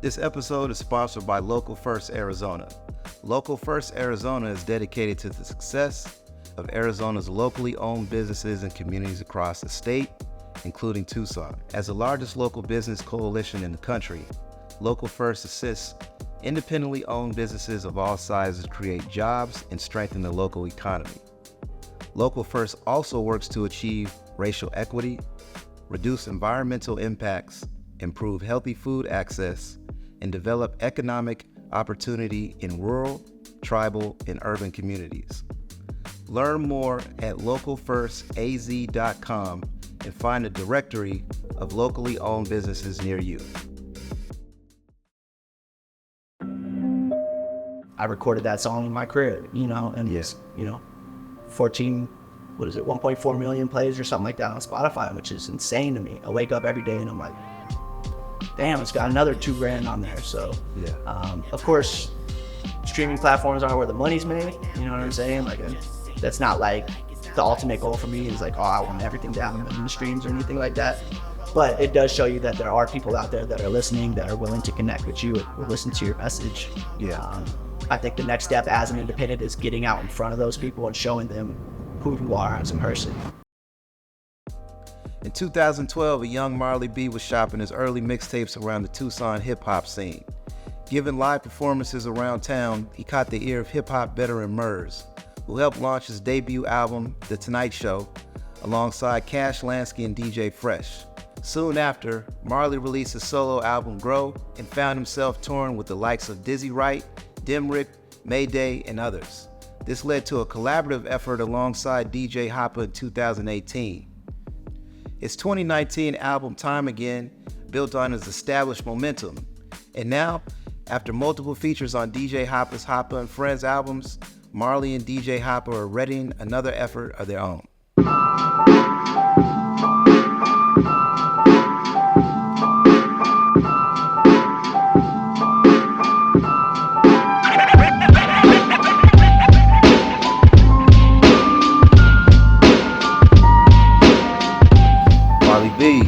This episode is sponsored by Local First Arizona. Local First Arizona is dedicated to the success of Arizona's locally owned businesses and communities across the state, including Tucson. As the largest local business coalition in the country, Local First assists independently owned businesses of all sizes create jobs and strengthen the local economy. Local First also works to achieve racial equity, reduce environmental impacts, improve healthy food access, and develop economic opportunity in rural, tribal, and urban communities. Learn more at localfirstaz.com and find a directory of locally owned businesses near you. I recorded that song in my crib, and Yes. 1.4 million plays or something like that on Spotify, which is insane to me. I wake up every day and I'm like, damn, it's got another $2,000 on there. So, Yeah. Of course, streaming platforms are where the money's made. You know what I'm saying? Like, that's not like the ultimate goal for me is like, oh, I want everything down in the streams or anything like that. But it does show you that there are people out there that are listening, that are willing to connect with you or listen to your message. Yeah. I think the next step as an independent is getting out in front of those people and showing them who you are as a person. In 2012, a young Marley B was shopping his early mixtapes around the Tucson hip-hop scene. Given live performances around town, he caught the ear of hip-hop veteran Murs, who helped launch his debut album, The Tonight Show, alongside Cash Lansky and DJ Fresh. Soon after, Marley released his solo album Grow and found himself touring with the likes of Dizzy Wright, Dimrick, Mayday, and others. This led to a collaborative effort alongside DJ Hoppa in 2018. His 2019 album Time Again built on his established momentum. And now, after multiple features on DJ Hoppa's Hoppa and Friends albums, Marley and DJ Hoppa are readying another effort of their own. Marley B,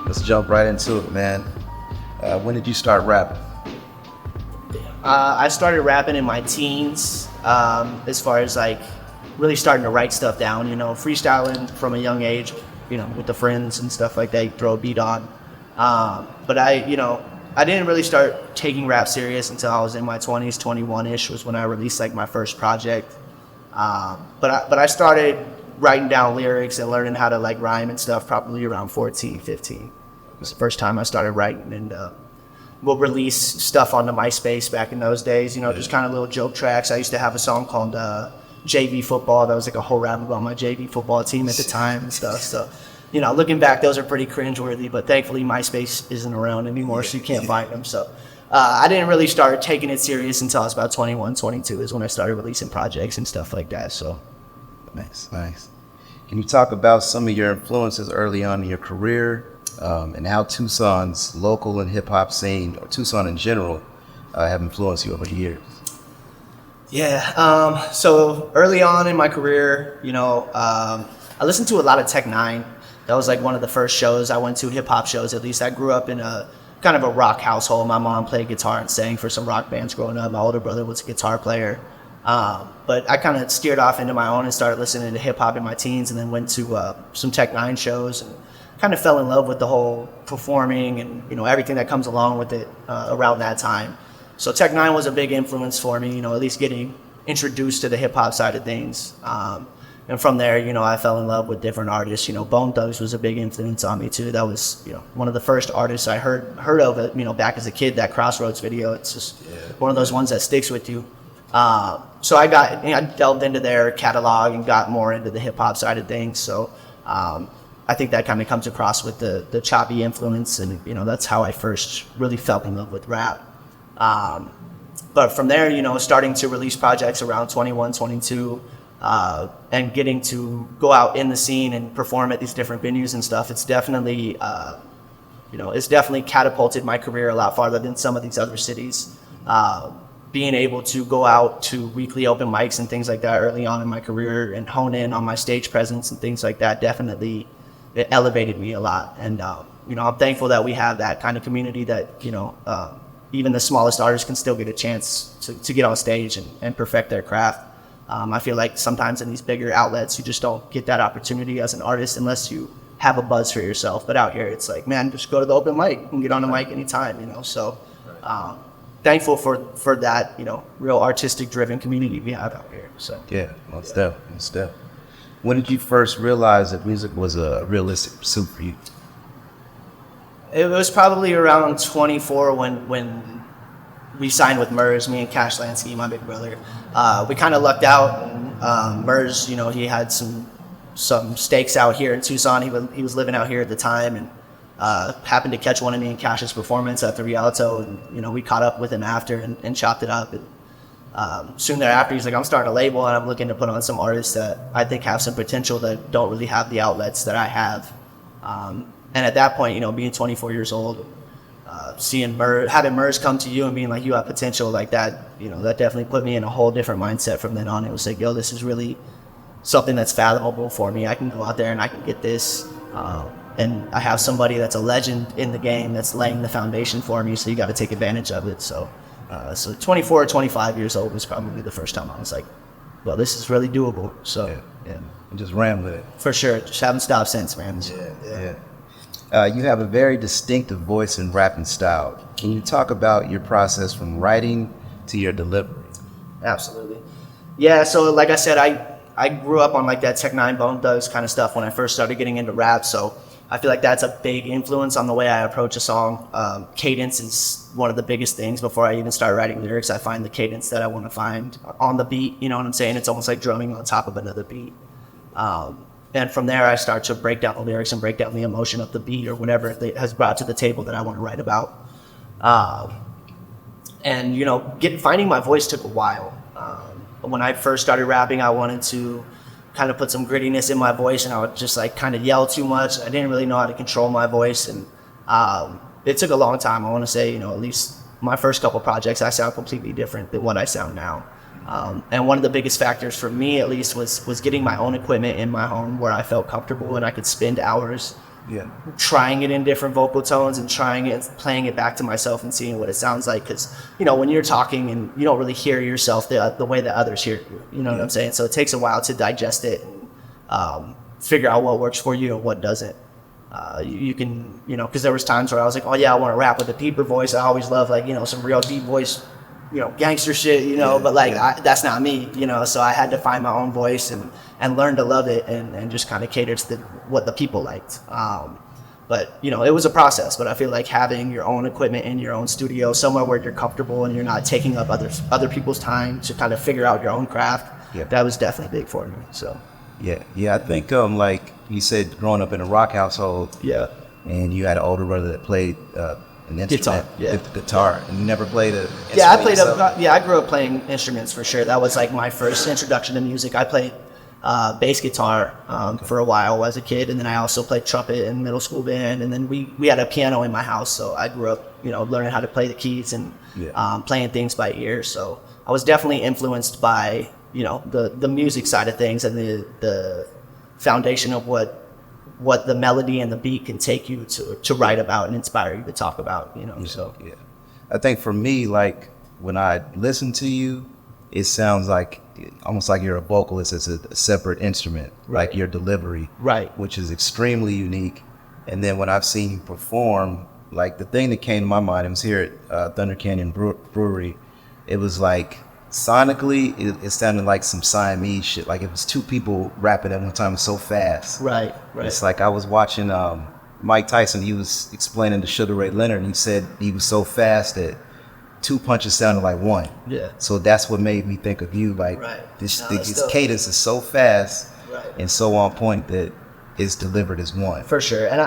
let's jump right into it, man. When did you start rapping? I started rapping in my teens, as far as like really starting to write stuff down, freestyling from a young age, with the friends and stuff like that, you throw a beat on. But I didn't really start taking rap serious until I was in my 20s, 21-ish was when I released like my first project. But I started writing down lyrics and learning how to like rhyme and stuff probably around 14, 15. It was the first time I started writing, and we'll release stuff onto MySpace back in those days, just kind of little joke tracks. I used to have a song called JV Football. That was like a whole rap about my JV football team at the time and stuff. So, looking back, those are pretty cringeworthy, but thankfully MySpace isn't around anymore, so you can't find them. So I didn't really start taking it serious until I was about 21, 22 is when I started releasing projects and stuff like that. So. Nice. Can you talk about some of your influences early on in your career and how Tucson's local and hip-hop scene, or Tucson in general, have influenced you over the years? Yeah, so early on in my career, I listened to a lot of Tech Nine. That was like one of the first shows I went to, hip-hop shows at least. I grew up in a kind of a rock household. My mom played guitar and sang for some rock bands growing up. My older brother was a guitar player. But I kind of steered off into my own and started listening to hip hop in my teens, and then went to some Tech Nine shows and kind of fell in love with the whole performing and everything that comes along with it around that time. So Tech Nine was a big influence for me, at least getting introduced to the hip hop side of things. And from there, I fell in love with different artists. Bone Thugs was a big influence on me too. That was one of the first artists I heard of it. Back as a kid, that Crossroads video. It's just one of those ones that sticks with you. So I delved into their catalog and got more into the hip hop side of things. So I think that kind of comes across with the choppy influence, and that's how I first really fell in love with rap. But from there, starting to release projects around 21, 22, and getting to go out in the scene and perform at these different venues and stuff, it's definitely catapulted my career a lot farther than some of these other cities. Being able to go out to weekly open mics and things like that early on in my career and hone in on my stage presence and things like that, definitely it elevated me a lot. And I'm thankful that we have that kind of community that, even the smallest artists can still get a chance to get on stage and perfect their craft. I feel like sometimes in these bigger outlets, you just don't get that opportunity as an artist unless you have a buzz for yourself. But out here, it's like, man, just go to the open mic and get on the mic anytime, So thankful for that, real artistic driven community we have out here. So yeah, most definitely. When did you first realize that music was a realistic pursuit for you? It was probably around 24 when we signed with Murs, me and Cash Lansky, my big brother. We kind of lucked out, and Murs, he had some stakes out here in Tucson. He was living out here at the time, and happened to catch one of me and Cash's performance at the Rialto, and we caught up with him after and chopped it up. And soon thereafter, he's like, I'm starting a label, and I'm looking to put on some artists that I think have some potential that don't really have the outlets that I have. And at that point, being 24 years old, having Murs come to you and being like, you have potential like that, that definitely put me in a whole different mindset from then on. It was like, yo, this is really something that's fathomable for me. I can go out there and I can get this. And I have somebody that's a legend in the game that's laying the foundation for me, so you got to take advantage of it. So 24 or 25 years old was probably the first time I was like, well, this is really doable. So yeah. And just ran with it. For sure. Just haven't stopped since, man. Yeah. You have a very distinctive voice and rapping style. Can you talk about your process from writing to your delivery? Absolutely. Yeah, so like I said, I grew up on like that Tech Nine Bone Thugs kind of stuff when I first started getting into rap, so I feel like that's a big influence on the way I approach a song. Cadence is one of the biggest things before I even start writing lyrics. I find the cadence that I want to find on the beat, you know what I'm saying? It's almost like drumming on top of another beat. And from there, I start to break down the lyrics and break down the emotion of the beat or whatever it has brought to the table that I want to write about. Finding my voice took a while. When I first started rapping, I wanted to kind of put some grittiness in my voice, and I would just like kind of yell too much. I didn't really know how to control my voice, and it took a long time. I want to say, at least my first couple projects, I sound completely different than what I sound now. And one of the biggest factors for me, at least, was getting my own equipment in my home where I felt comfortable and I could spend hours trying it in different vocal tones and trying it, playing it back to myself and seeing what it sounds like. Because, when you're talking and you don't really hear yourself the way that others hear you, what I'm saying? So it takes a while to digest it and figure out what works for you and what doesn't. You can, because there was times where I was like, oh yeah, I want to rap with a deeper voice. I always love some real deep voice, gangster shit, but that's not me, so I had to find my own voice and learn to love it and just kind of cater to what the people liked. But it was a process, but I feel like having your own equipment in your own studio, somewhere where you're comfortable and you're not taking up other people's time to kind of figure out your own craft, that was definitely big for me. So I think like you said, growing up in a rock household, and you had an older brother that played an instrument, guitar, and you never played an instrument. I grew up playing instruments for sure. That was like my first introduction to music. I played bass guitar for a while as a kid, and then I also played trumpet in middle school band, and then we had a piano in my house, so I grew up learning how to play the keys and playing things by ear. So I was definitely influenced by the music side of things and the foundation of what the melody and the beat can take you to write about and inspire you to talk about, I think for me, like when I listen to you, it sounds like almost like you're a vocalist as a separate instrument, like your delivery, which is extremely unique. And then when I've seen you perform, like the thing that came to my mind, I was here at Thunder Canyon Brewery, it was like sonically, it sounded like some Siamese shit. Like it was two people rapping at one time so fast. Right. It's like I was watching Mike Tyson. He was explaining to Sugar Ray Leonard, and he said he was so fast that two punches sounded like one. Yeah. So that's what made me think of you. Like this cadence is so fast and so on point that it's delivered as one. For sure. And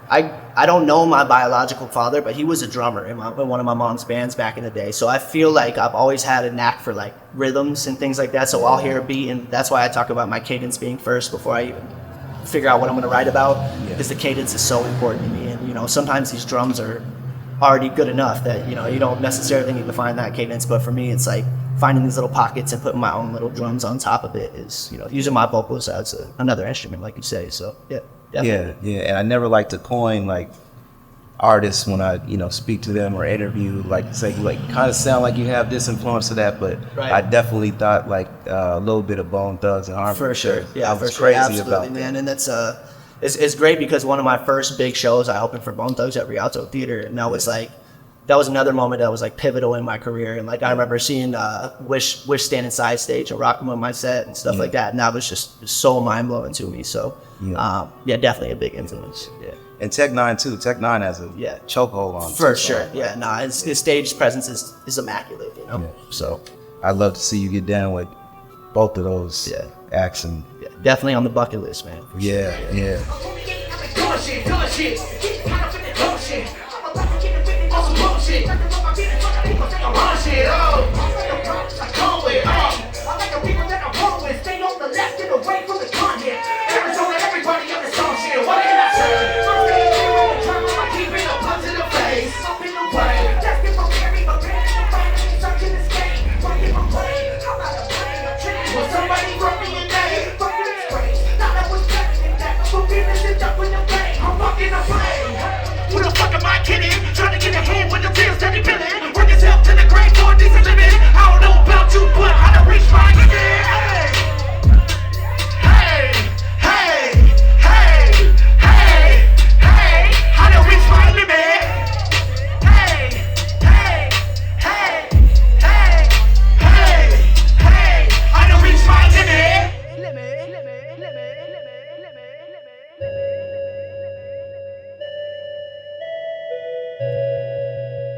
I don't know my biological father, but he was a drummer in one of my mom's bands back in the day. So I feel like I've always had a knack for like rhythms and things like that. So I'll hear a beat, and that's why I talk about my cadence being first before I even figure out what I'm going to write about, because the cadence is so important to me. And sometimes these drums are already good enough that you don't necessarily need to find that cadence. But for me, it's like finding these little pockets and putting my own little drums on top of it is using my vocals as another instrument, like you say. So Definitely. Yeah. And I never like to coin like artists when I, speak to them or interview, like say you like kind of sound like you have this influence or that, but Right. I definitely thought like a little bit of Bone Thugs and Harmony. For sure. Yeah, I was for sure. crazy Absolutely, about man. that. And that's it's great because one of my first big shows I opened for Bone Thugs at Rialto Theater, and that was another moment that was like pivotal in my career. And like I remember seeing Wish stand inside stage and rocking with my set and stuff like that, and that was just so mind blowing to me. So definitely a big influence. Yeah. And Tech Nine too. Tech Nine has a chokehold on. For sure. Yeah. No, his stage presence is immaculate. Yeah. So I'd love to see you get down with both of those acts and definitely on the bucket list, man. Yeah. Who the fuck am I kidding? Trying to get ahead when the bills steady billing. Work yourself to the grave for a decent living. I don't know about you, but I done reached my limit. Hey, hey, hey, hey, hey, I done reached my limit. Hey, hey, hey, hey, hey, hey, I done reached my limit.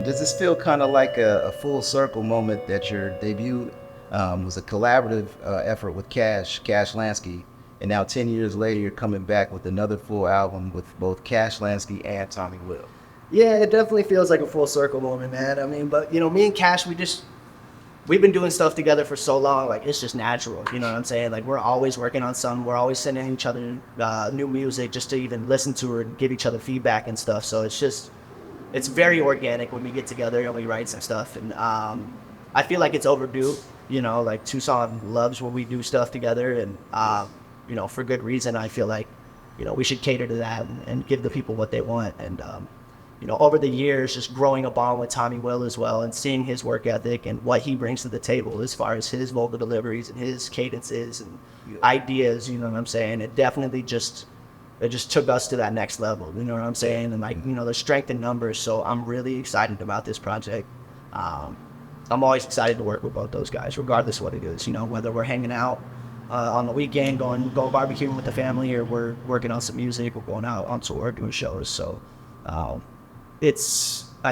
Does this feel kind of like a full circle moment that your debut was a collaborative effort with Cash Lansky, and now 10 years later you're coming back with another full album with both Cash Lansky and Tommy Will? Yeah, it definitely feels like a full circle moment, man. I mean, but me and Cash, we've been doing stuff together for so long, like it's just natural. You know what I'm saying? Like we're always working on something. We're always sending each other new music just to even listen to it and give each other feedback and stuff. So it's very organic when we get together and we write some stuff. And I feel like it's overdue. Like Tucson loves when we do stuff together, and for good reason. I feel like we should cater to that and give the people what they want. And over the years, just growing a bond with Tommy Will as well, and seeing his work ethic and what he brings to the table as far as his vocal deliveries and his cadences and ideas. You know what I'm saying? It definitely just took us to that next level. You know what I'm saying? And the strength in numbers. So I'm really excited about this project. I'm always excited to work with both those guys, regardless of what it is. Whether we're hanging out on the weekend, going barbecuing with the family, or we're working on some music, or going out on tour, doing shows. So I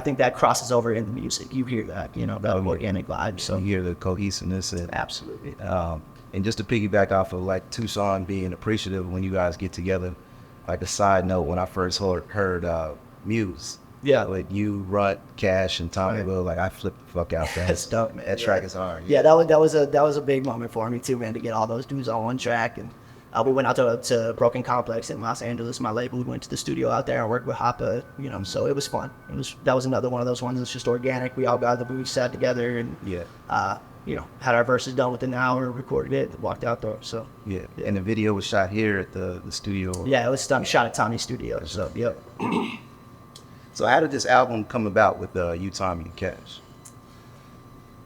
think that crosses over in the music. You hear that, that organic vibe. So you hear the cohesiveness. And, absolutely. And just to piggyback off of like Tucson being appreciative when you guys get together, like a side note, when I first heard Muse, with you, Rut, Cash, and Tommy Will, like I flipped the fuck out. That's dope, man. That track is hard. Yeah, that was a big moment for me too, man, to get all those dudes on one track. And we went out to Broken Complex in Los Angeles, my label. We went to the studio out there and worked with Hoppa, so it was fun. That was another one of those ones that's just organic. We all got the booth sat together and had our verses done within an hour, recorded it, walked out there. So yeah. And the video was shot here at the studio. Yeah, it was shot at Tommy's studio. So yep. So how did this album come about with you, Tommy, and Cash?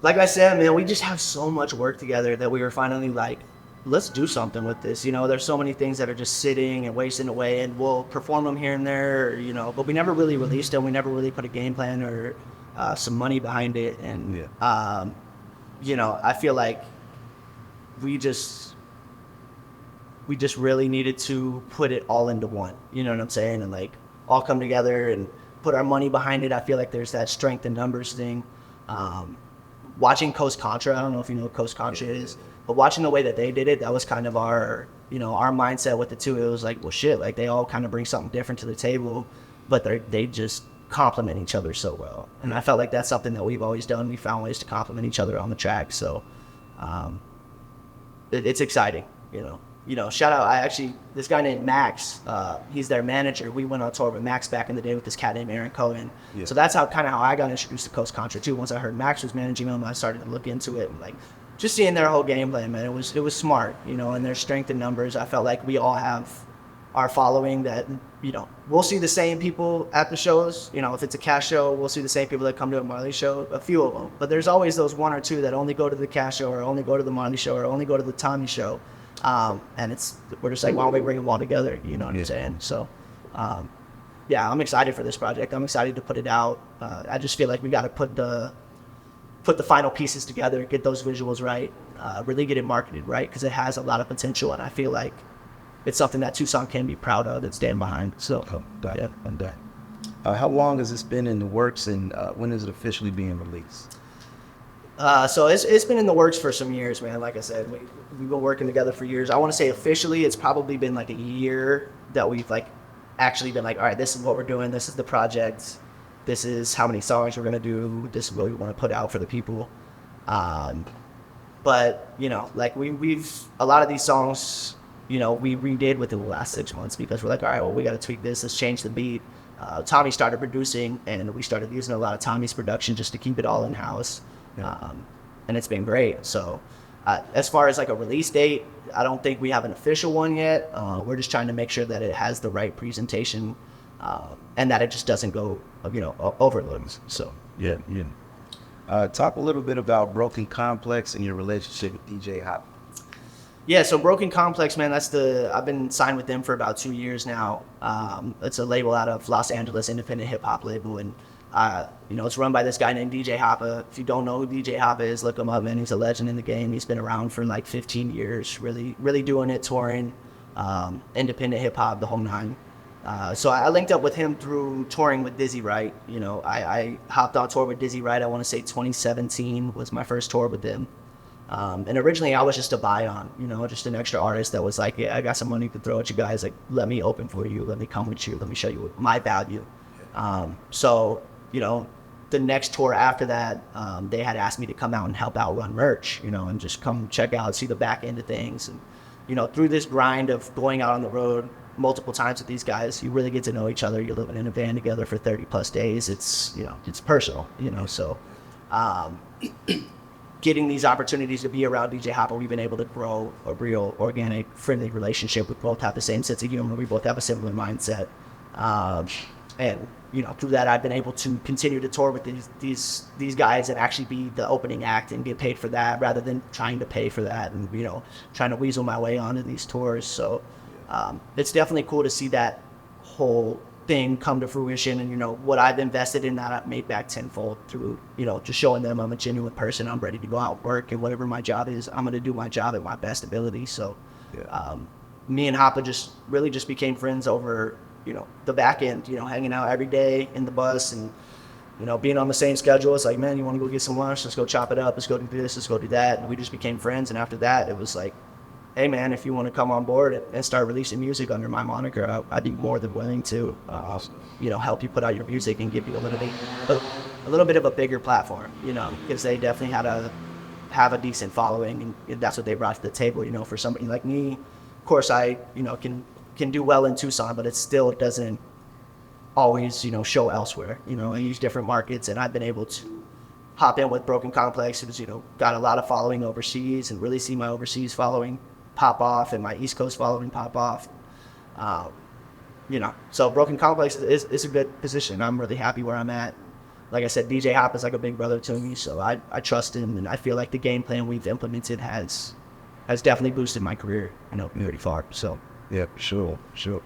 Like I said, man, we just have so much work together that we were finally like, let's do something with this. There's so many things that are just sitting and wasting away, and we'll perform them here and there, but we never really released them. We never really put a game plan or some money behind it. And I feel like we just really needed to put it all into one. You know what I'm saying? And like all come together and put our money behind it. I feel like there's that strength in numbers thing. Watching Coast Contra, I don't know if you know what Coast Contra is, but watching the way that they did it, that was kind of our mindset with the two. It was like, well, shit, like they all kind of bring something different to the table, but they just complement each other so well. And I felt like that's something that we've always done. We found ways to complement each other on the track. So it's exciting, shout out. This guy named Max, he's their manager. We went on tour with Max back in the day with this cat named Aaron Cohen. Yeah. So that's how I got introduced to Coast Contra too. Once I heard Max was managing them, I started to look into it and like just seeing their whole game plan, man. It was smart, and their strength in numbers. I felt like we all have our following that, we'll see the same people at the shows. If it's a Cash show, we'll see the same people that come to a Marley show, a few of them. But there's always those one or two that only go to the Cash show or only go to the Marley show or only go to the Tommy show. And we're just like, why don't we bring them all together? You know what I'm saying? So, yeah, I'm excited for this project. I'm excited to put it out. I just feel like we got to put the final pieces together, get those visuals right, really get it marketed right, because it has a lot of potential, and I feel like it's something that Tucson can be proud of and stand behind. So, how long has this been in the works, and when is it officially being released? So it's been in the works for some years, man. Like I said, we've been working together for years. I want to say officially, it's probably been like a year that we've like actually been like, all right, this is what we're doing. This is the project. This is how many songs we're gonna do. This is what we want to put out for the people. But like we've a lot of these songs, we redid within the last 6 months because we're like, all right, well, we got to tweak this. Let's change the beat. Tommy started producing, and we started using a lot of Tommy's production just to keep it all in house. Yeah. And it's been great. So as far as like a release date, I don't think we have an official one yet. We're just trying to make sure that it has the right presentation and that it just doesn't go, overloads. So yeah. Talk a little bit about Broken Complex and your relationship with DJ Hop. Yeah, so Broken Complex, man, I've been signed with them for about 2 years now. It's a label out of Los Angeles, independent hip hop label, and it's run by this guy named DJ Hoppa. If you don't know who DJ Hoppa is, look him up, man. He's a legend in the game. He's been around for like 15 years, really, really doing it, touring, independent hip hop, the whole nine. So I linked up with him through touring with Dizzy Wright. I hopped on tour with Dizzy Wright. I want to say 2017 was my first tour with them. And originally I was just a buy-on, just an extra artist that was like, yeah, I got some money to throw at you guys. Like, let me open for you. Let me come with you. Let me show you my value. So, the next tour after that, they had asked me to come out and help out run merch, and just come check out, see the back end of things. And, through this grind of going out on the road multiple times with these guys, you really get to know each other. You're living in a van together for 30 plus days. It's, it's personal, so, getting these opportunities to be around DJ Hoppa, we've been able to grow a real organic, friendly relationship. We both have the same sense of humor. We both have a similar mindset. And, through that, I've been able to continue to tour with these guys and actually be the opening act and get paid for that rather than trying to pay for that and, trying to weasel my way onto these tours. So it's definitely cool to see that whole thing come to fruition, and what I've invested in that I've made back tenfold through just showing them I'm a genuine person. I'm ready to go out and work, and whatever my job is, I'm going to do my job at my best ability. So me and Hoppa just became friends over the back end, hanging out every day in the bus and being on the same schedule. It's like, man, you want to go get some lunch? Let's go chop it up. Let's go do this. Let's go do that. And we just became friends. And after that, it was like, hey man, if you want to come on board and start releasing music under my moniker, I'd be more than willing to, help you put out your music and give you a little bit of a bigger platform, because they definitely have a decent following, and that's what they brought to the table, for somebody like me. Of course, I, can do well in Tucson, but it still doesn't always, show elsewhere, I use different markets, and I've been able to hop in with Broken Complex, who's, got a lot of following overseas, and really see my overseas following pop off and my East Coast following pop off. So Broken Complex is a good position. I'm really happy where I'm at. Like I said, DJ Hop is like a big brother to me, so I trust him, and I feel like the game plan we've implemented has definitely boosted my career, pretty far. So yeah, sure. You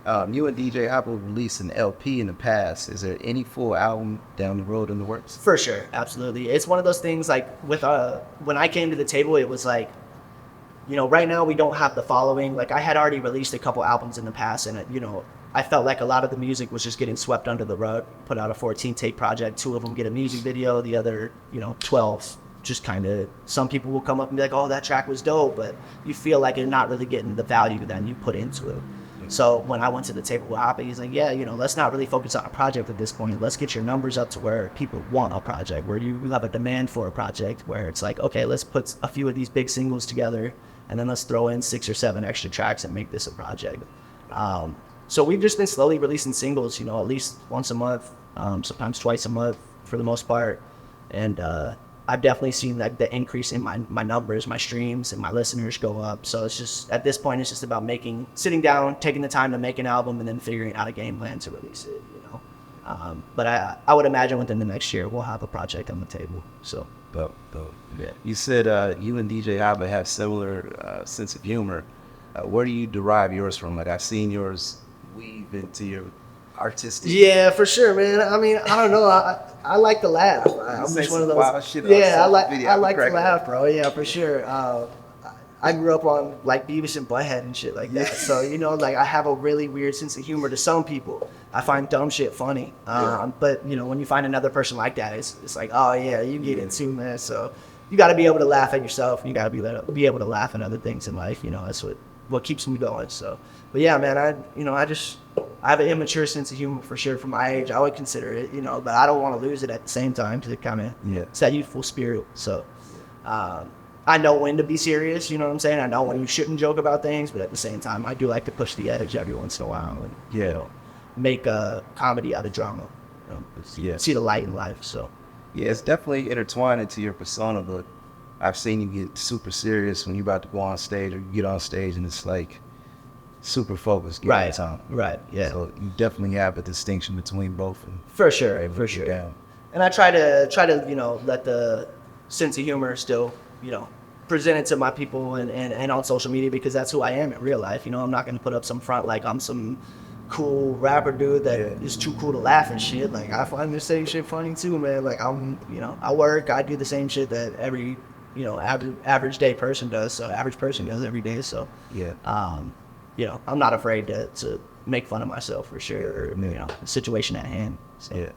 and DJ Hop released an LP in the past. Is there any full album down the road in the works? For sure, absolutely. It's one of those things like with when I came to the table, it was like, right now we don't have the following. Like I had already released a couple albums in the past, and I felt like a lot of the music was just getting swept under the rug. Put out a 14-tape project. 2 of them get a music video. The other, 12 just kind of, some people will come up and be like, oh, that track was dope, but you feel like you're not really getting the value that you put into it. So when I went to the table with Hoppa, he's like, yeah, let's not really focus on a project at this point. Let's get your numbers up to where people want a project, where you have a demand for a project, where it's like, okay, let's put a few of these big singles together, and then let's throw in 6 or 7 extra tracks and make this a project. So we've just been slowly releasing singles, at least once a month, sometimes twice a month for the most part. And I've definitely seen like the increase in my numbers, my streams, and my listeners go up. So it's just at this point, it's just about sitting down, taking the time to make an album, and then figuring out a game plan to release it. But I would imagine within the next year we'll have a project on the table. So Dope. Yeah. You said you and DJ Abba have similar sense of humor. Where do you derive yours from? Like I've seen yours weave into your artistic. Yeah, for sure, man. I mean, I don't know. I like to laugh. I'm just one of those. Wild shit Yeah, video. I like to laugh, bro. Yeah, for sure. I grew up on like Beavis and Butthead and shit like that. So, like I have a really weird sense of humor to some people. I find dumb shit funny. But, when you find another person like that, it's like, oh, yeah, you get it too, man. So you got to be able to laugh at yourself. You got to be able to laugh at other things in life. That's what keeps me going. So, but yeah, man, I have an immature sense of humor for sure for my age. I would consider it, but I don't want to lose it at the same time because it's that youthful spirit. So, I know when to be serious, you know what I'm saying? I know when you shouldn't joke about things, but at the same time, I do like to push the edge every once in a while and, make a comedy out of drama. See the light in life, so. Yeah, it's definitely intertwined into your persona, but I've seen you get super serious when you're about to go on stage or you get on stage and it's like super focused. Right, time. right, yeah. So you definitely have a distinction between both. And for sure. And I try to, let the sense of humor still, present it to my people and on social media because that's who I am in real life. I'm not going to put up some front like I'm some cool rapper dude that is too cool to laugh and shit. Like I find the same shit funny too, man. Like I work, I do the same shit that every, average day person does. So average person does every day. So I'm not afraid to make fun of myself for sure. Or, the situation at hand. So. Yeah.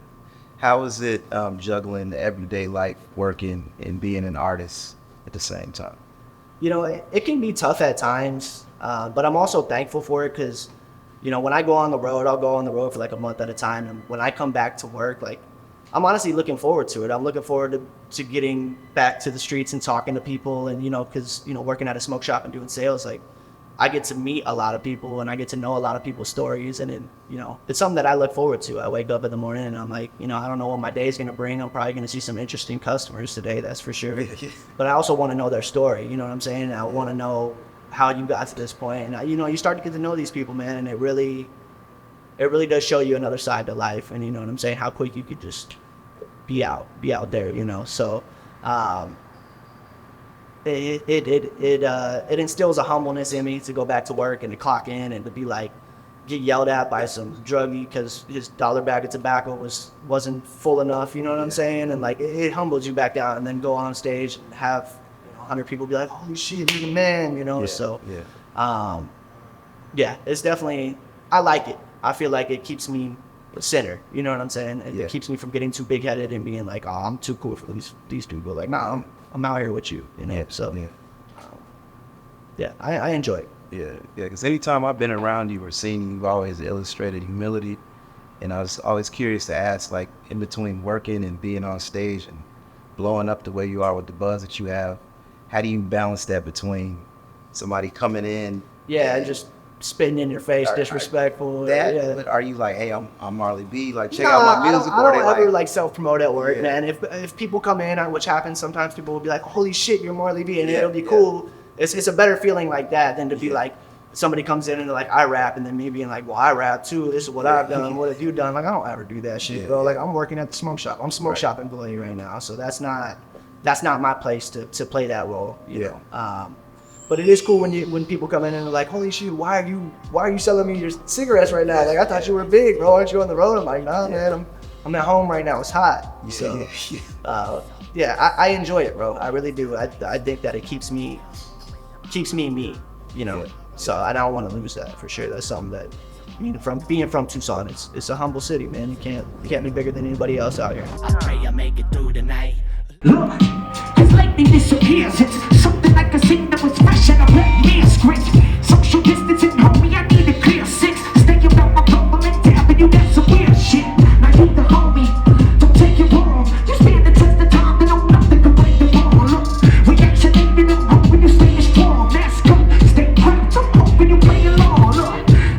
How is it juggling the everyday life, working and being an artist at the same time? It can be tough at times, but I'm also thankful for it because, when I go on the road, I'll go on the road for like a month at a time. And when I come back to work, like, I'm honestly looking forward to it. I'm looking forward to getting back to the streets and talking to people. And, because, working at a smoke shop and doing sales, like, I get to meet a lot of people and I get to know a lot of people's stories. And, it's something that I look forward to. I wake up in the morning and I'm like, I don't know what my day is going to bring. I'm probably going to see some interesting customers today, that's for sure. But I also want to know their story. You know what I'm saying? I want to know how you got to this point. And, you start to get to know these people, man. And it really does show you another side to life. And you know what I'm saying? How quick you could just be out there, So, it instills a humbleness in me to go back to work and to clock in and to be like, get yelled at by some druggie because his dollar bag of tobacco wasn't full enough, you know what I'm saying? And like, it humbles you back down and then go on stage and have 100 people be like, holy shit, you're the man, it's definitely, I like it. I feel like it keeps me centered, you know what I'm saying? It keeps me from getting too big-headed and being like, oh, I'm too cool for these people. Like, nah, I'm out here with you, So, I enjoy it. Yeah, because anytime I've been around you or seen you, you've always illustrated humility. And I was always curious to ask, like, in between working and being on stage and blowing up the way you are with the buzz that you have, how do you balance that between somebody coming in? Yeah, just spitting in your face, disrespectful. But are you like, hey, I'm Marley B, like, check out my music? I don't ever like self-promote at work, man. If people come in, which happens sometimes, people will be like, holy shit, you're Marley B, and it'll be cool. It's a better feeling like that than to be like, somebody comes in and they're like, I rap, and then me being like, well, I rap too. This is what I've done. What have you done? Like, I don't ever do that shit, bro. Like, I'm working at the smoke shop. I'm smoke shop employee right now, so that's not my place to play that role, you know. But it is cool when people come in and they're like, holy shit, why are you selling me your cigarettes right now? Like, I thought you were big, bro. Aren't you on the road? I'm like, nah, man, I'm at home right now. It's hot. So, I enjoy it, bro. I really do. I think that it keeps me me, So I don't want to lose that for sure. That's something that, from being from Tucson, it's a humble city, man. You can't be bigger than anybody else out here. I pray I make it through the night. Look, as lightning disappears, it's something like a scene that was fresh and a black man's script. Social distancing, homie, I need a clear six. Stay about my bubble and tapping you, that's some weird shit. Now you the homie, don't take it wrong. You stand the test of time, and know nothing can break the wall. Look, reaction ain't in the room when you stay strong. Let's go, stay cracked, I'm hoping you play along. Look,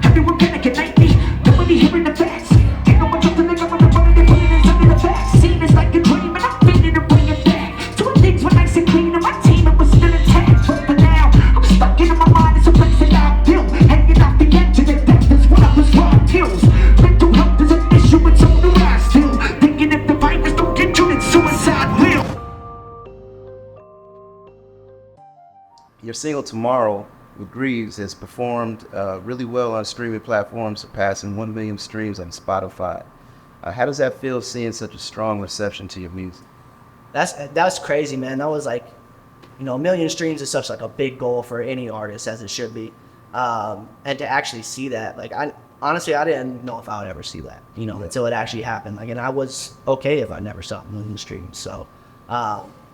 everyone panicking nightly, nobody hearing the facts. Ain't no one trusting the government, running and putting it under the facts. Scene is like a dream, and I'm feeling it bring it back. To your single Tomorrow with Greaves has performed really well on streaming platforms, surpassing 1 million streams on Spotify. How does that feel, seeing such a strong reception to your music? That's crazy, man. That was like, 1 million streams is such like a big goal for any artist, as it should be. And to actually see that, like, honestly, I didn't know if I would ever see that, until it actually happened. Like, and I was okay if I never saw 1 million streams. So,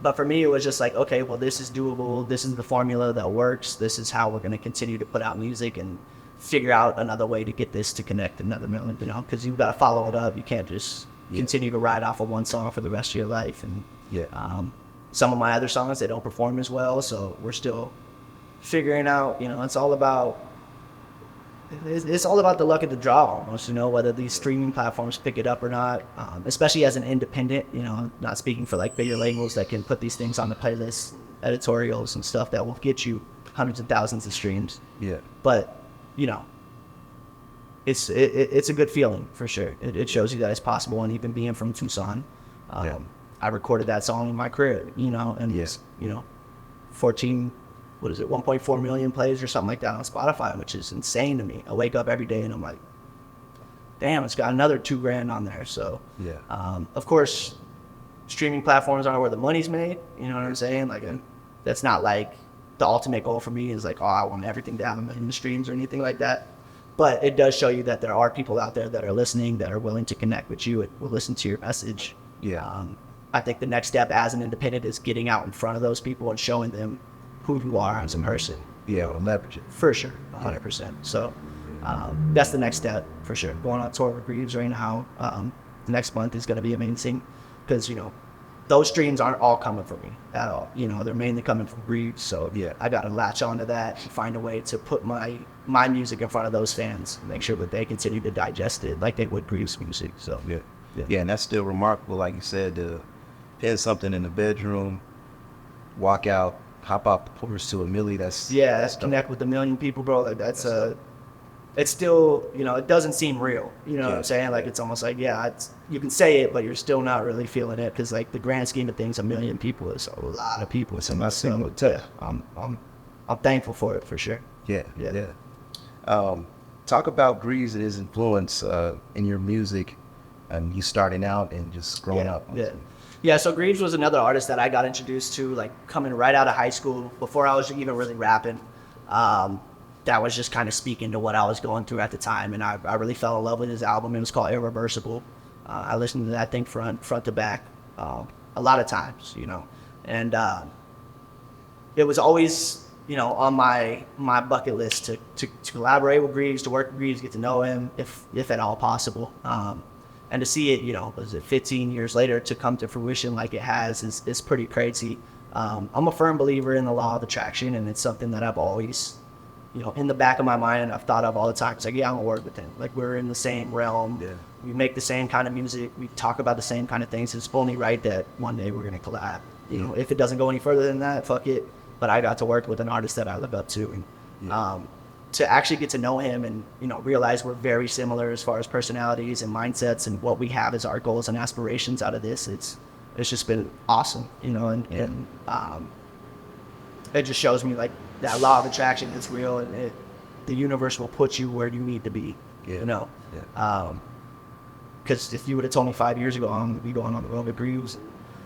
but for me, it was just like, okay, well, this is doable. This is the formula that works. This is how we're going to continue to put out music and figure out another way to get this to connect another million, because you've got to follow it up. You can't just continue to ride off of one song for the rest of your life. And some of my other songs, they don't perform as well. So we're still figuring out, it's all about the luck of the draw almost, whether these streaming platforms pick it up or not, especially as an independent, not speaking for like bigger labels that can put these things on the playlist, editorials and stuff that will get you hundreds of thousands of streams. Yeah. But, it's a good feeling for sure. It shows you that it's possible. And even being from Tucson, I recorded that song in my crib, and 1.4 million plays or something like that on Spotify, which is insane to me. I wake up every day and I'm like, damn, it's got another $2,000 on there. So, of course, streaming platforms aren't where the money's made. You know what I'm saying? Like, that's not like the ultimate goal for me is like, oh, I want everything to have 1 million streams or anything like that. But it does show you that there are people out there that are listening, that are willing to connect with you and will listen to your message. I think the next step as an independent is getting out in front of those people and showing them who you are as a person. Well, leverage it. For sure, 100%. So that's the next step, for sure. Going on tour with Greaves right now, next month is going to be amazing because, those streams aren't all coming from me at all. They're mainly coming from Greaves. So I got to latch onto that and find a way to put my music in front of those fans and make sure that they continue to digest it like they would Greaves music. So and that's still remarkable, like you said, to pin something in the bedroom, walk out, hop off the porch to a milli. That's connect with 1 million people, bro. Like it's still, it doesn't seem real. You know what I'm saying? Like, it's almost like, you can say it, but you're still not really feeling it. Cause like the grand scheme of things, 1 million people is a lot of people. So I'm thankful for it for sure. Talk about Greaves and his influence in your music and you starting out and just growing up. So Greaves was another artist that I got introduced to, like, coming right out of high school, before I was even really rapping. That was just kind of speaking to what I was going through at the time, and I really fell in love with his album. It was called Irreversible. I listened to that thing front to back a lot of times, and it was always, on my bucket list to collaborate with Greaves, to work with Greaves, get to know him, if at all possible. And to see it, was it 15 years later to come to fruition like it has is pretty crazy. I'm a firm believer in the law of attraction, and it's something that I've always, in the back of my mind, I've thought of all the time. It's like, I'm gonna work with him. Like, we're in the same realm. We make the same kind of music. We talk about the same kind of things. It's only right that one day we're gonna collab. If it doesn't go any further than that, fuck it. But I got to work with an artist that I look up to, and to actually get to know him and, realize we're very similar as far as personalities and mindsets and what we have as our goals and aspirations out of this. It's just been awesome, and it just shows me like that law of attraction is real, and the universe will put you where you need to be, because if you would have told me 5 years ago I'm gonna be going on the road with Brews,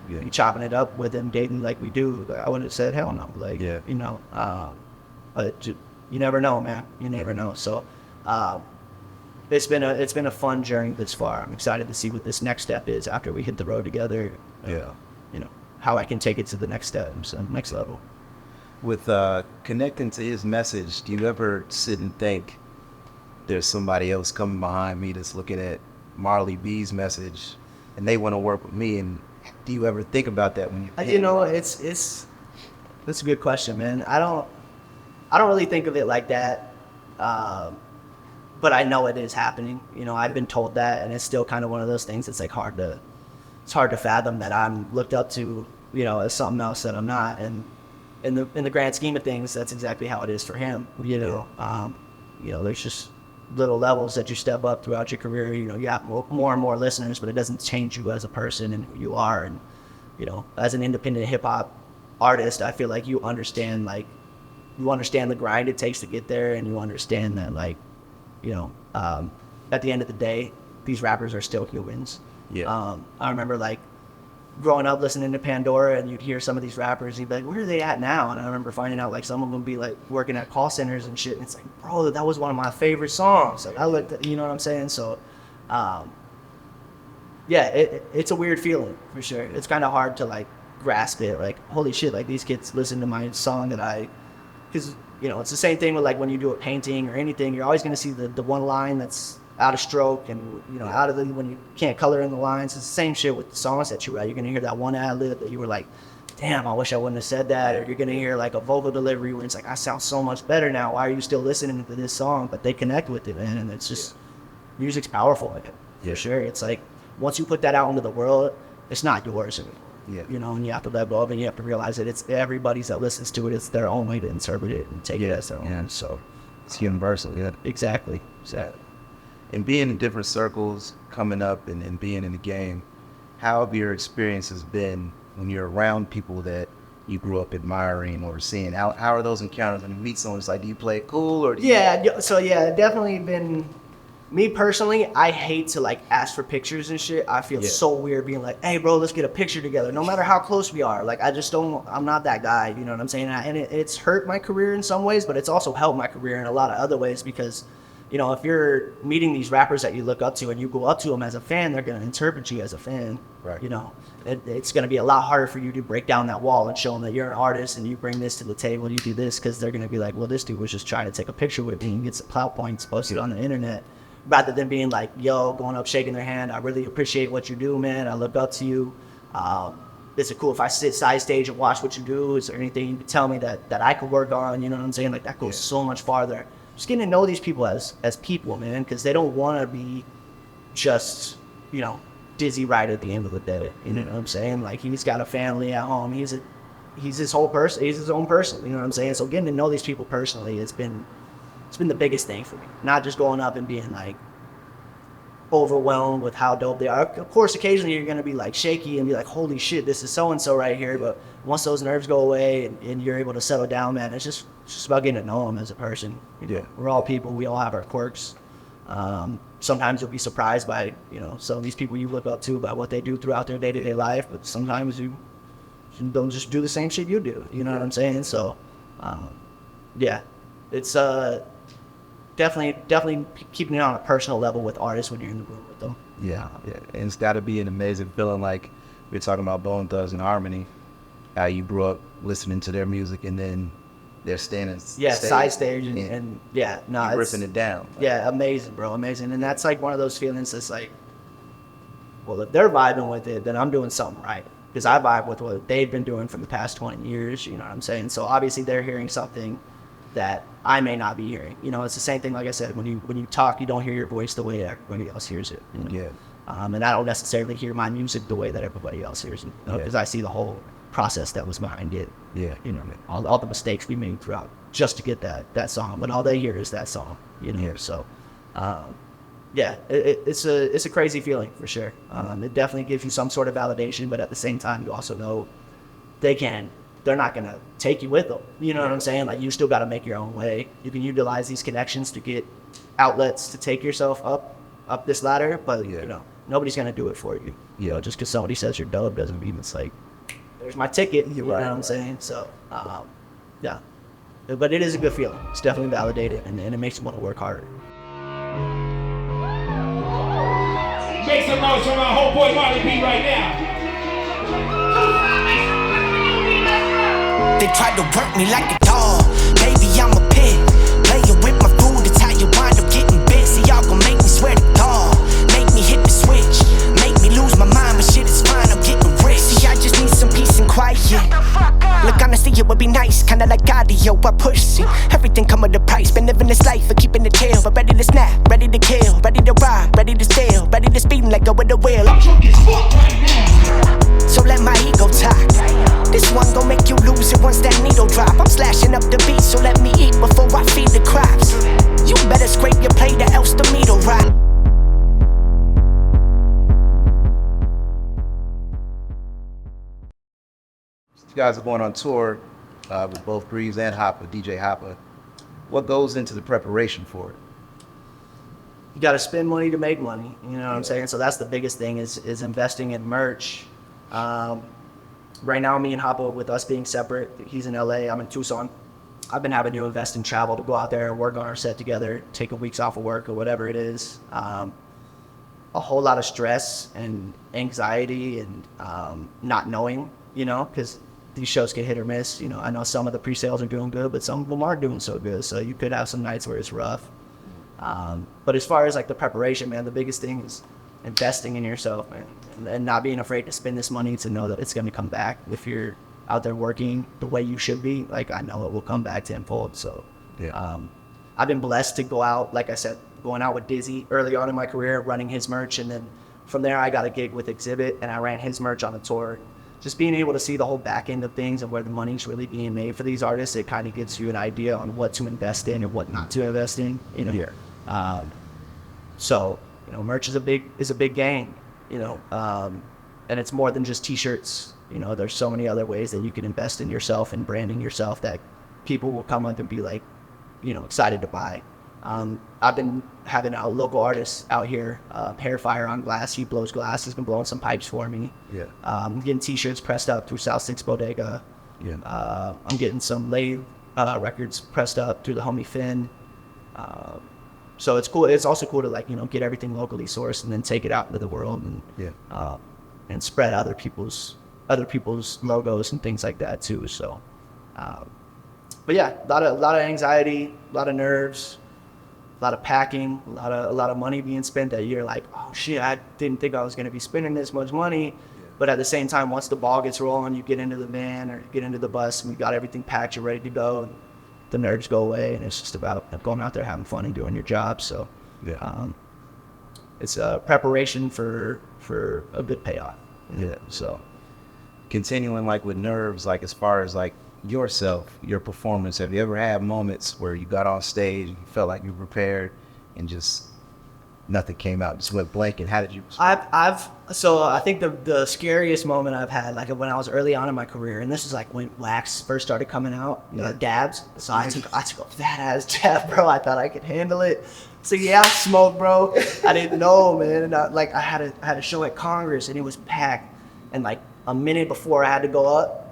be chopping it up with him, dating like we do, I would have said hell no. Like, but you never know, man. You never know. So it's been a fun journey this far. I'm excited to see what this next step is after we hit the road together. How I can take it to the next step, so next level. With connecting to his message, do you ever sit and think there's somebody else coming behind me that's looking at Marley B's message and they want to work with me? And do you ever think about that when you it's that's a good question, man. I don't really think of it like that, but I know it is happening. I've been told that, and it's still kind of one of those things. It's like hard to fathom that I'm looked up to, as something else that I'm not. And in the grand scheme of things, that's exactly how it is for him. There's just little levels that you step up throughout your career. You have more and more listeners, but it doesn't change you as a person and who you are. And as an independent hip hop artist, I feel like you understand like you understand the grind it takes to get there, and you understand that, like, you know, at the end of the day, these rappers are still humans. Yeah. I remember, like, growing up listening to Pandora, and you'd hear some of these rappers, and you'd be like, where are they at now? And I remember finding out, like, some of them be, like, working at call centers and shit, and it's like, bro, that was one of my favorite songs. Like, I looked at, you know what I'm saying? So, yeah, it's a weird feeling, for sure. It's kind of hard to, like, grasp it. Like, holy shit, like, these kids listen to my song that because, you know, it's the same thing with, like, when you do a painting or anything, you're always going to see the one line that's out of stroke, and, you know, when you can't color in the lines. It's the same shit with the songs that you write. You're going to hear that one ad-lib that you were like, damn, I wish I wouldn't have said that. Or you're going to hear, like, a vocal delivery where it's like, I sound so much better now. Why are you still listening to this song? But they connect with it, man. And it's just, music's powerful, like, for sure. It's like, once you put that out into the world, it's not yours anymore. Yeah. You know, and you have to let go of it, and you have to realize that it's everybody's that listens to it. It's their own way to interpret it and take it as their own. So it's universal. Yeah. Exactly. And being in different circles, coming up and being in the game, how have your experiences been when you're around people that you grew up admiring or seeing? How are those encounters when you meet someone? It's like, do you play it cool or? Definitely been. Me personally, I hate to, like, ask for pictures and shit. I feel so weird being like, hey, bro, let's get a picture together, no matter how close we are. Like, I'm not that guy, you know what I'm saying? And it's hurt my career in some ways, but it's also helped my career in a lot of other ways, because, you know, if you're meeting these rappers that you look up to and you go up to them as a fan, they're going to interpret you as a fan. Right. You know, it's going to be a lot harder for you to break down that wall and show them that you're an artist and you bring this to the table, you do this, because they're going to be like, well, this dude was just trying to take a picture with me and get some clout points posted on the internet. Rather than being like, yo, going up, shaking their hand, I really appreciate what you do, man. I look up to you. Is it cool if I sit side stage and watch what you do? Is there anything you can tell me that I could work on? You know what I'm saying? Like, that goes so much farther. Just getting to know these people as people, man, because they don't want to be just, you know, Dizzy right at the end of the day. You know what I'm saying? Like, he's got a family at home. He's his whole person. He's his own person. You know what I'm saying? So getting to know these people personally has been the biggest thing for me. Not just going up and being, like, overwhelmed with how dope they are. Of course, occasionally you're going to be, like, shaky and be like, holy shit, this is so-and-so right here. But once those nerves go away and you're able to settle down, man, it's just about getting to know them as a person. You know, we're all people. We all have our quirks. Sometimes you'll be surprised by, you know, some of these people you look up to, by what they do throughout their day-to-day life. But sometimes you don't just do the same shit you do. You know what I'm saying? So, it's definitely keeping it on a personal level with artists when you're in the room with them. Yeah. And it's got to be an amazing feeling. Like, we're talking about Bone Thugs and Harmony, how you grew up listening to their music, and then they're standing side stage and ripping it down. Like, amazing, bro, amazing. And that's, like, one of those feelings that's like, well, if they're vibing with it, then I'm doing something right, because I vibe with what they've been doing for the past 20 years. You know what I'm saying? So obviously they're hearing something that I may not be hearing. You know, it's the same thing, like I said, when you talk, you don't hear your voice the way everybody else hears it. You know? Yeah. And I don't necessarily hear my music the way that everybody else hears it, because I see the whole process that was behind it. Yeah. You know, all the mistakes we made throughout just to get that song, but all they hear is that song. You know, so it's a crazy feeling for sure. It definitely gives you some sort of validation, but at the same time, you also know they're not going to take you with them. You know what I'm saying? Like, you still got to make your own way. You can utilize these connections to get outlets to take yourself up this ladder, but you know, nobody's going to do it for you. You know, just because somebody says you're dope doesn't mean it's like, there's my ticket. You know what I'm saying? So, but it is a good feeling. It's definitely validated, and it makes you want to work harder. Make some noise for my homeboy Marley B right now. They tried to work me like a dog. Baby, I'm a pig. Playing with my food, it's how you wind up getting busy. Y'all gon' make me swear to God. Make me hit the switch. Make me lose my mind, but shit is fine, I'm getting rich. See, I just need some peace and quiet. Look, honestly, it would be nice, kinda like audio, I push, see. Everything come with a price, been living this life for keeping the tail. But ready to snap, ready to kill, ready to ride, ready to steal, ready to speed and let go with the wheel. I'm drunk as fuck right now. So let my ego talk. This one gon' make you lose it once that needle drop. I'm slashing up the beat, so let me eat before I feed the crops. You better scrape your plate or else the meat'll rot. You guys are going on tour with both Breeze and Hopper, DJ Hopper. What goes into the preparation for it? You got to spend money to make money. You know what I'm saying? So that's the biggest thing is investing in merch. Right now, me and Hopper, with us being separate, he's in LA, I'm in Tucson. I've been having to invest in travel to go out there and work on our set together, take a weeks off of work or whatever it is. A whole lot of stress and anxiety and not knowing, you know, because these shows get hit or miss. You know, I know some of the pre-sales are doing good, but some of them aren't doing so good. So you could have some nights where it's rough. But as far as like the preparation, man, the biggest thing is investing in yourself, man, and not being afraid to spend this money to know that it's going to come back. If you're out there working the way you should be, like, I know it will come back tenfold. So I've been blessed to go out, like I said, going out with Dizzy early on in my career, running his merch, and then from there I got a gig with Exhibit and I ran his merch on a tour. Just being able to see the whole back end of things and where the money's really being made for these artists, it kind of gives you an idea on what to invest in and what not to invest in, you know. So, you know, merch is a big game, you know, and it's more than just t-shirts. You know, there's so many other ways that you can invest in yourself and branding yourself that people will come up and be like, you know, excited to buy. I've been having a local artist out here, Hair Fire on Glass. He blows glass. He's been blowing some pipes for me. I'm getting t-shirts pressed up through South 6 Bodega. I'm getting some Lave records pressed up through the homie Finn. So it's cool. It's also cool to, like, you know, get everything locally sourced and then take it out into the world and spread other people's logos and things like that too. So, but yeah, a lot of anxiety, a lot of nerves, a lot of packing, a lot of money being spent that year. Like, oh shit, I didn't think I was going to be spending this much money. But at the same time, once the ball gets rolling, you get into the van or get into the bus and we got everything packed, you're ready to go. And the nerves go away, and it's just about going out there having fun and doing your job. So, it's a preparation for a good payoff. So, Continuing, like, with nerves, like, as far as like yourself, your performance, have you ever had moments where you got on stage and you felt like you were prepared and just nothing came out, just went blank? And how did you So I think the scariest moment I've had, like when I was early on in my career, and this is like when wax first started coming out, dabs. So I took a fat ass dab, bro. I thought I could handle it. So yeah, I smoked, bro. I didn't know, man. And I had a show at Congress and it was packed, and like a minute before I had to go up,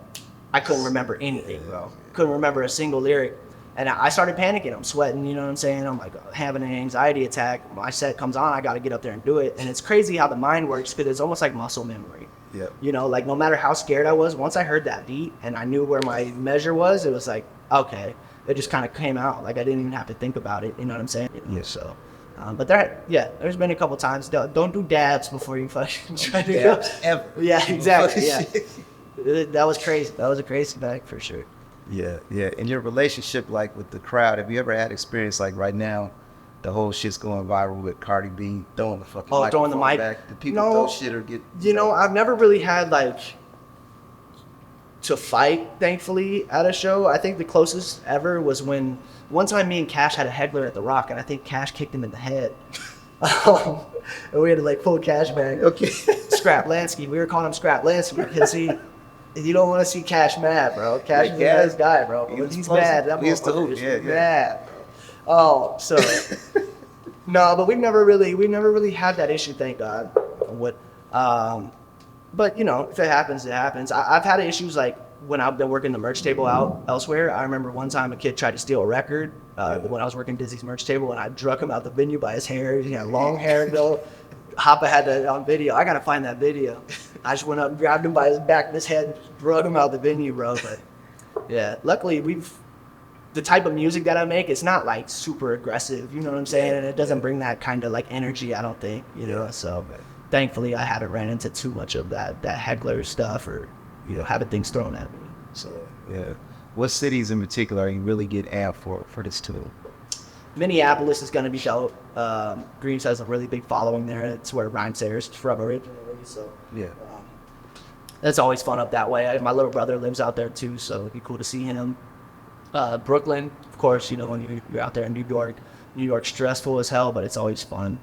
I couldn't remember anything, bro. Couldn't remember a single lyric. And I started panicking. I'm sweating, you know what I'm saying? I'm like having an anxiety attack. My set comes on, I got to get up there and do it. And it's crazy how the mind works, because it's almost like muscle memory. You know, like no matter how scared I was, once I heard that beat and I knew where my measure was, it was like, okay, it just kind of came out. Like I didn't even have to think about it. You know what I'm saying? So, but there's been a couple times. Don't do dabs before you fucking try to go. Ever. Yeah, exactly. Yeah. That was crazy. That was a crazy night for sure. Yeah. In your relationship, like with the crowd, have you ever had experience like right now, the whole shit's going viral with Cardi B throwing the fucking throwing the mic back? Do people throw shit or get? You know, I've never really had like to fight, thankfully, at a show. I think the closest ever was when one time me and Cash had a heckler at the Rock, and I think Cash kicked him in the head. And we had to like pull Cash back. Okay. Scrap Lansky. We were calling him Scrap Lansky because you don't want to see Cash mad, bro. Cash is a nice guy, bro. When he's mad, that motherfucker is mad, bro. Oh, so no, but we've never really had that issue, thank God. But you know, if it happens, it happens. I've had issues like when I've been working the merch table out elsewhere. I remember one time a kid tried to steal a record when I was working Dizzy's merch table, and I drug him out the venue by his hair. He had long hair though. Hoppa had that on video. I gotta find that video. I just went up, grabbed him by his back of his head, drug him out the venue, bro. But yeah, luckily the type of music that I make, it's not like super aggressive, you know what I'm saying? And it doesn't bring that kind of like energy, I don't think, you know? So thankfully I haven't ran into too much of that heckler stuff or, you know, having things thrown at me. So what cities in particular are you really getting amped for this tour? Minneapolis is going to be dope. Greaves has a really big following there. It's where Rhyme Sayers is from originally. So that's always fun up that way. My little brother lives out there too, so it'd be cool to see him. Brooklyn, of course, you know, when you're out there in New York's stressful as hell, but it's always fun.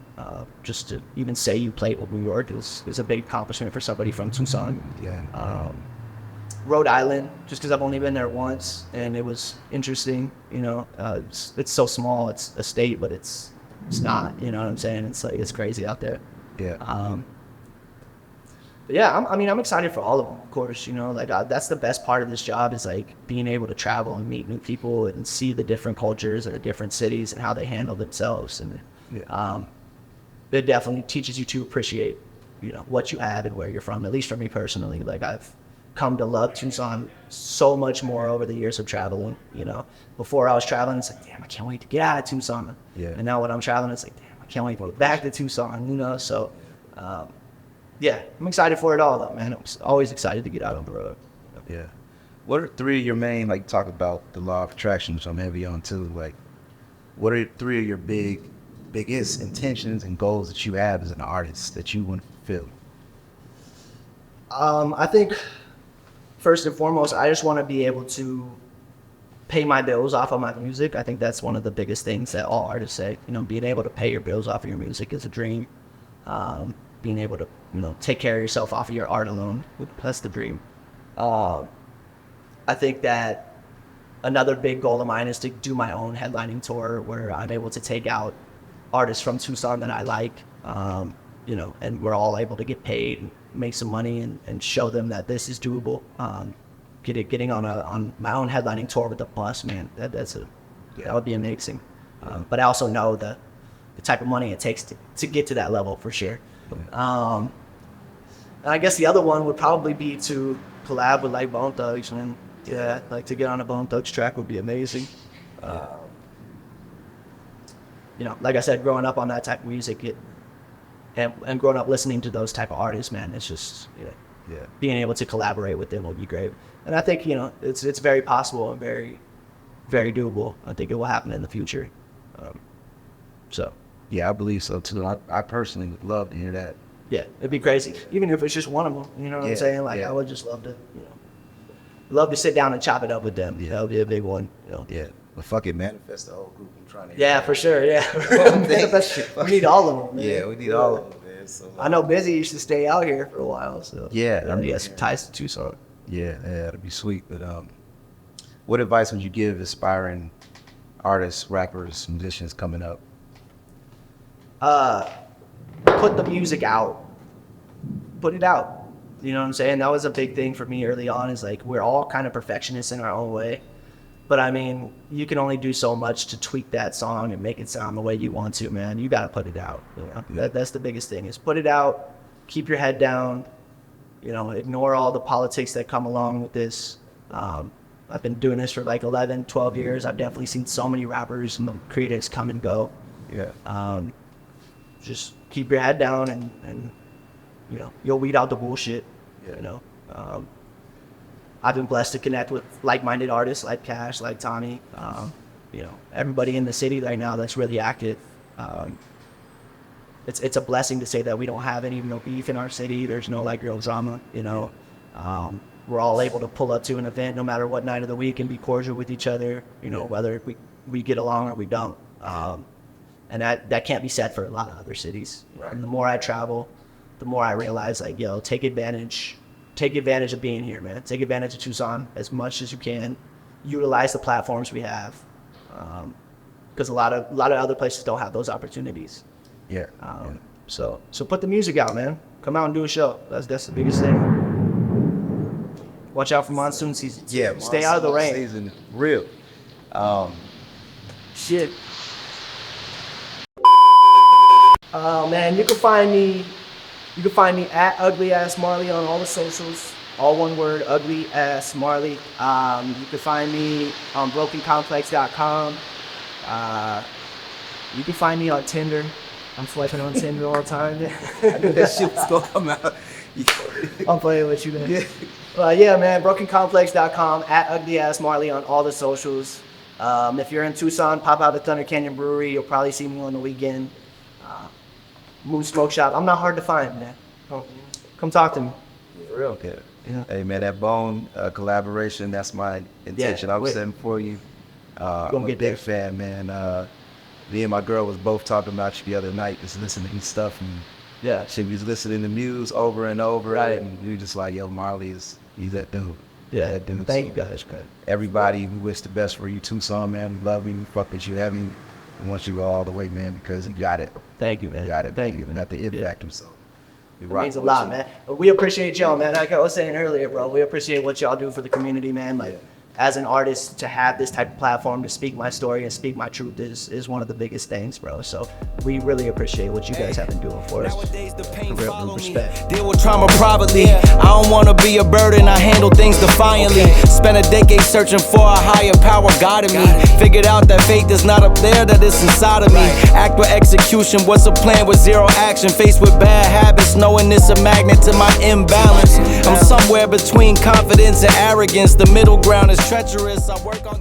Just to even say you played with New York is a big accomplishment for somebody from Tucson. Rhode Island, just because I've only been there once, and it was interesting. You know, it's so small. It's a state, but it's not. You know what I'm saying? It's like it's crazy out there. Yeah. But yeah, I'm excited for all of them. Of course, you know, like that's the best part of this job is like being able to travel and meet new people and see the different cultures or the different cities and how they handle themselves. And it definitely teaches you to appreciate, you know, what you have and where you're from. At least for me personally, like I've come to love Tucson so much more over the years of traveling. You know, before I was traveling, it's like, damn, I can't wait to get out of Tucson. Yeah. And now when I'm traveling, it's like, damn, I can't wait to go back to Tucson. You know, so yeah, I'm excited for it all though, man. I'm always excited to get out on the road. Yeah. What are three of your main, like, talk about the law of attraction, which I'm heavy on too. Like, what are three of your biggest intentions and goals that you have as an artist that you want to fulfill? I think first and foremost, I just want to be able to pay my bills off of my music. I think that's one of the biggest things that all artists say. You know, being able to pay your bills off of your music is a dream. Being able to, you know, take care of yourself off of your art alone, that's the dream. I think that another big goal of mine is to do my own headlining tour where I'm able to take out artists from Tucson that I like, you know, and we're all able to get paid and make some money and show them that this is doable. Getting on my own headlining tour with the bus, man, that would be amazing. But I also know the type of money it takes to get to that level for sure. And I guess the other one would probably be to collab with like Bone Thugs, man. Yeah, like to get on a Bone Thugs track would be amazing. You know, like I said, growing up on that type of music, and growing up listening to those type of artists, man, it's just being able to collaborate with them would be great. And I think, you know, it's very possible and very, very doable. I think it will happen in the future. So. Yeah, I believe so too. I personally would love to hear that. Yeah, it'd be crazy. Even if it's just one of them, you know what I'm saying? Like, I would just love to, you know, love to sit down and chop it up with them. That would be a big one, you know. Yeah, but fuck it, manifest the whole group. I'm trying to. Yeah, for sure. Yeah, we need all of them. Man. Yeah, we need all of them, man. So, I know Busy used to stay out here for a while, so yeah, I mean, he has ties to Tucson. Yeah, that'd be sweet. But what advice would you give aspiring artists, rappers, musicians coming up? Put the music out. Put it out. You know what I'm saying? That was a big thing for me early on, is like we're all kind of perfectionists in our own way. But I mean, you can only do so much to tweak that song and make it sound the way you want to, man. You got to put it out. You know? That's the biggest thing, is put it out, keep your head down, you know, ignore all the politics that come along with this. I've been doing this for like 11, 12 years. I've definitely seen so many rappers and creatives come and go. Yeah. Just keep your head down and you know, you'll weed out the bullshit. You know, I've been blessed to connect with like-minded artists like Cash, like Tommy, you know, everybody in the city right now that's really active. It's a blessing to say that we don't have any, you know, beef in our city. There's no like real drama, you know. We're all able to pull up to an event no matter what night of the week and be cordial with each other, you know, whether we get along or we don't. And that can't be said for a lot of other cities. Right. And the more I travel, the more I realize, like, yo, take advantage of being here, man. Take advantage of Tucson as much as you can. Utilize the platforms we have, because a lot of other places don't have those opportunities. Yeah. So put the music out, man. Come out and do a show. That's the biggest thing. Watch out for monsoon season. Yeah. Stay out of the rain. Season, real. Shit. Oh man, you can find me at Ugly Ass Marley on all the socials. All one word, Ugly Ass Marley. You can find me on brokencomplex.com. You can find me on Tinder. I'm swiping on Tinder all the time. I knew that shit was gonna come out. I'm playing with you, man. Yeah, man, brokencomplex.com, at Ugly Ass Marley on all the socials. If you're in Tucson, pop out at Thunder Canyon Brewery. You'll probably see me on the weekend. Moon Smoke Shop. I'm not hard to find, man. Come talk to me. For real. Yeah. Hey, man, that Bone collaboration, that's my intention. I was setting for you. I'm a big fan, man. Me and my girl was both talking about you the other night, just listening to stuff. And she was listening to Muse over and over. Right. And we were just like, yo, he's that dude. Yeah, dude. thank you guys, man. Everybody, we wish the best for you, Tucson, man. We love you. We fuck with you heavy. We want you to go all the way, man, because you got it. Thank you, man. You got it. Thank you, man. Got the it factor, so. It means a lot, man. We appreciate y'all, man. Like I was saying earlier, bro, we appreciate what y'all do for the community, man. Like, as an artist, to have this type of platform to speak my story and speak my truth is one of the biggest things, bro. So we really appreciate what you guys have been doing for us. For real, respect. Deal with trauma privately. I don't wanna be a burden. I handle things defiantly. Spent a decade searching for a higher power guiding me. Figured out that faith is not up there, that it's inside of me. Act with execution. What's a plan with zero action? Faced with bad habits, knowing it's a magnet to my imbalance. I'm somewhere between confidence and arrogance. The middle ground is treacherous. I work on